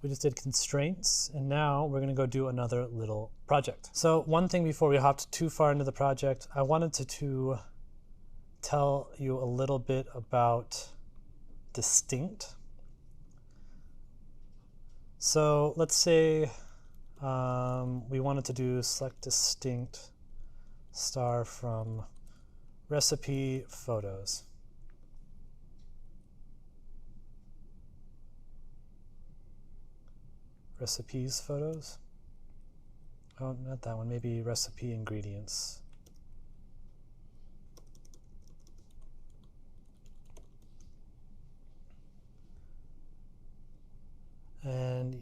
We just did constraints, and now we're going to go do another little project. So one thing before we hopped too far into the project, I wanted to tell you a little bit about distinct. So let's say we wanted to do select distinct star from recipe photos. Recipes photos. Oh, not that one. Maybe recipe ingredients. And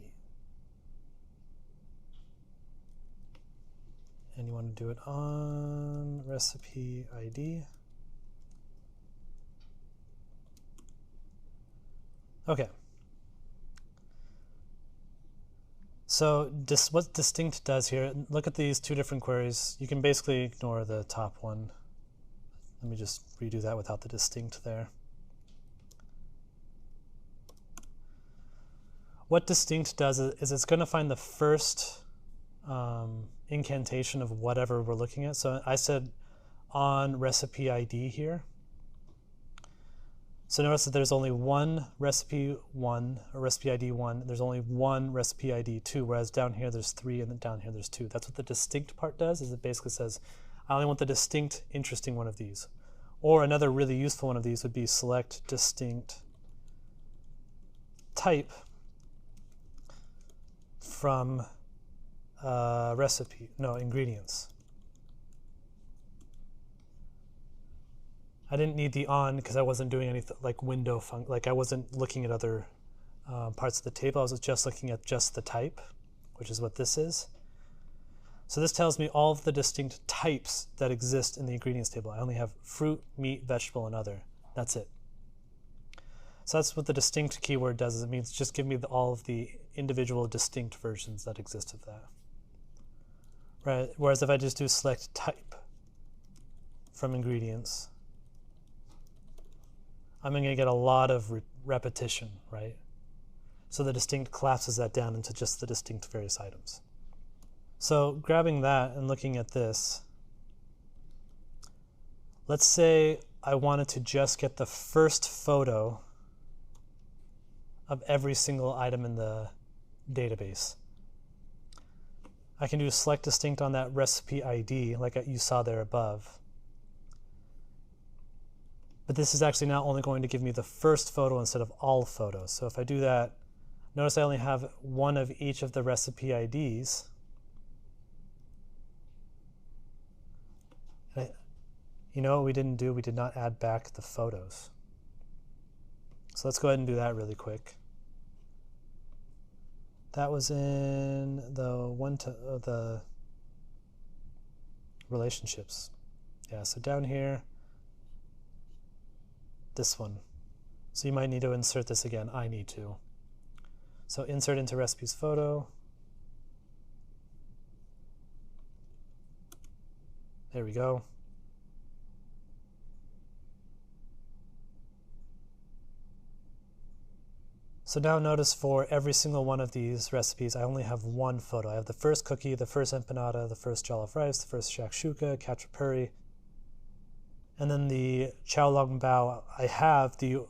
you want to do it on recipe ID. Okay. So what distinct does here, look at these two different queries. You can basically ignore the top one. Let me just redo that without the distinct there. What distinct does is it's going to find the first incantation of whatever we're looking at. So I said on recipe ID here. So notice that there's only one recipe 1, or recipe ID 1. There's only one recipe ID 2, whereas down here there's 3 and then down here there's 2. That's what the distinct part does, is it basically says, I only want the distinct, interesting one of these. Or another really useful one of these would be select distinct type from ingredients. I didn't need the on because I wasn't doing anything like window function, like I wasn't looking at other parts of the table. I was just looking at just the type, which is what this is. So this tells me all of the distinct types that exist in the ingredients table. I only have fruit, meat, vegetable, and other. That's it. So that's what the distinct keyword does, is it means just give me all of the individual distinct versions that exist of that. Right. Whereas if I just do select type from ingredients, I'm going to get a lot of repetition, right? So the distinct collapses that down into just the distinct various items. So grabbing that and looking at this, let's say I wanted to just get the first photo of every single item in the database. I can do select distinct on that recipe ID like you saw there above. But this is actually now only going to give me the first photo instead of all photos. So if I do that, notice I only have one of each of the recipe IDs. You know what we didn't do? We did not add back the photos. So let's go ahead and do that really quick. That was in the relationships. Yeah, so down here, this one. So you might need to insert this again. I need to. So insert into recipes photo. There we go. So now notice for every single one of these recipes, I only have one photo. I have the first cookie, the first empanada, the first jollof rice, the first shakshuka, khachapuri, and then the chow long bao. I have the,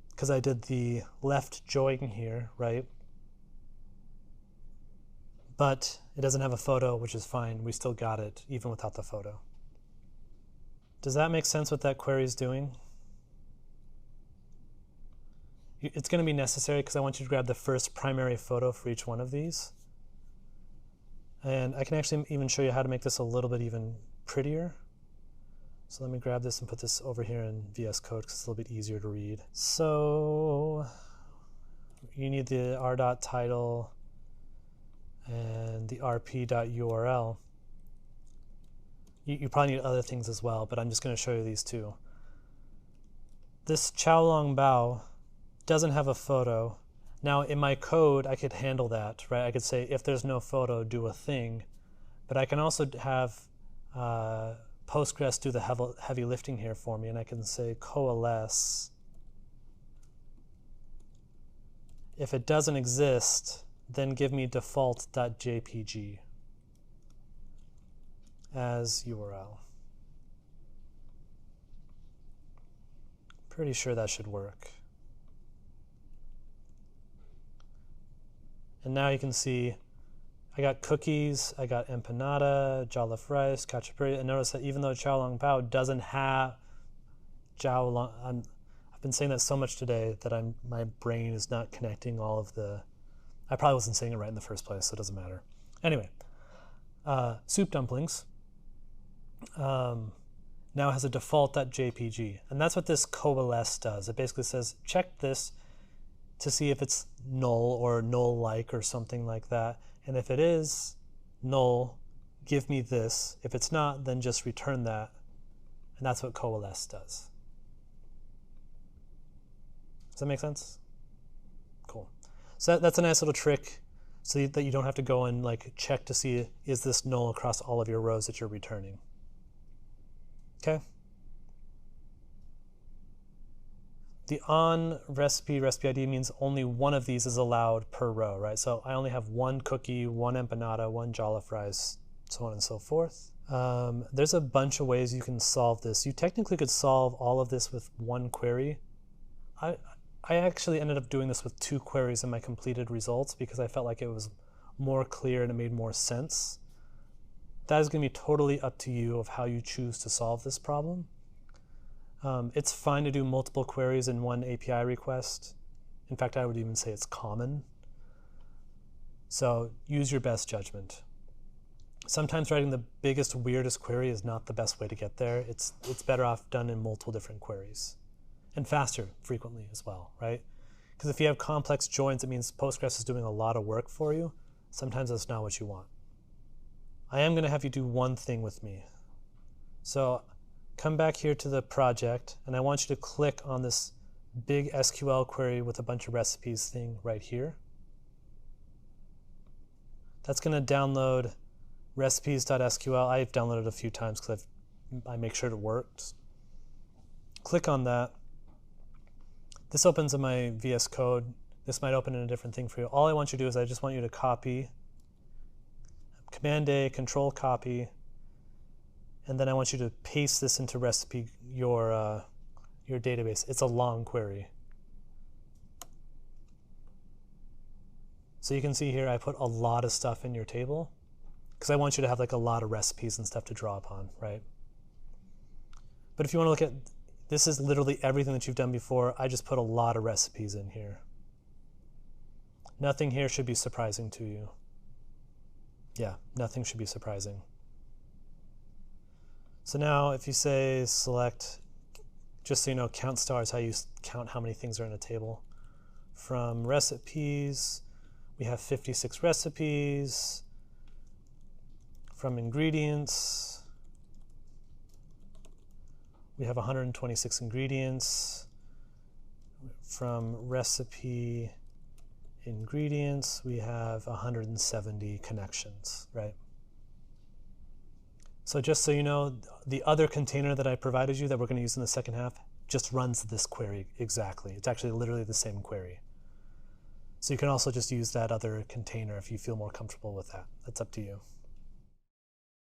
because I did the left join here, right? But it doesn't have a photo, which is fine. We still got it, even without the photo. Does that make sense what that query is doing? It's going to be necessary because I want you to grab the first primary photo for each one of these. And I can actually even show you how to make this a little bit even prettier. So let me grab this and put this over here in VS Code because it's a little bit easier to read. So you need the r.title and the rp.url. You probably need other things as well, but I'm just going to show you these two. This chow long bao doesn't have a photo. Now in my code, I could handle that, right? I could say if there's no photo, do a thing. But I can also have Postgres do the heavy lifting here for me, and I can say coalesce. If it doesn't exist, then give me default.jpg as URL. Pretty sure that should work. And now you can see I got cookies, I got empanada, jollof rice, khachapuri, and notice that even though Xiao Long Bao doesn't have Xiao Long, I've been saying that so much today that my brain is not connecting all of the, I probably wasn't saying it right in the first place, so it doesn't matter. Anyway, soup dumplings now has a default.jpg, and that's what this coalesce does. It basically says, check this to see if it's null or null-like or something like that. And if it is null, give me this. If it's not, then just return that. And that's what coalesce does. Does that make sense? Cool. So that's a nice little trick so that you don't have to go and like check to see is this null across all of your rows that you're returning. Okay? The on recipe ID means only one of these is allowed per row, right? So I only have one cookie, one empanada, one jollof rice, so on and so forth. There's a bunch of ways you can solve this. You technically could solve all of this with one query. I actually ended up doing this with 2 queries in my completed results because I felt like it was more clear and it made more sense. That is going to be totally up to you of how you choose to solve this problem. It's fine to do multiple queries in one API request. In fact, I would even say it's common. So use your best judgment. Sometimes writing the biggest, weirdest query is not the best way to get there. It's better off done in multiple different queries. And faster, frequently, as well, right? Because if you have complex joins, it means Postgres is doing a lot of work for you. Sometimes that's not what you want. I am going to have you do one thing with me. So come back here to the project, and I want you to click on this big SQL query with a bunch of recipes thing right here. That's going to download recipes.sql. I've downloaded it a few times because I make sure it works. Click on that. This opens in my VS Code. This might open in a different thing for you. All I want you to do is I just want you to copy, Command-A, Control-Copy, and then I want you to paste this into recipe, your database. It's a long query. So you can see here I put a lot of stuff in your table because I want you to have like a lot of recipes and stuff to draw upon, right? But if you want to look at, this is literally everything that you've done before. I just put a lot of recipes in here. Nothing here should be surprising to you. Yeah, nothing should be surprising. So now if you say select, just so you know, count star is how you count how many things are in a table. From recipes, we have 56 recipes. From ingredients, we have 126 ingredients. From recipe ingredients, we have 170 connections, right? So just so you know, the other container that I provided you that we're going to use in the second half just runs this query exactly. It's actually literally the same query. So you can also just use that other container if you feel more comfortable with that. That's up to you.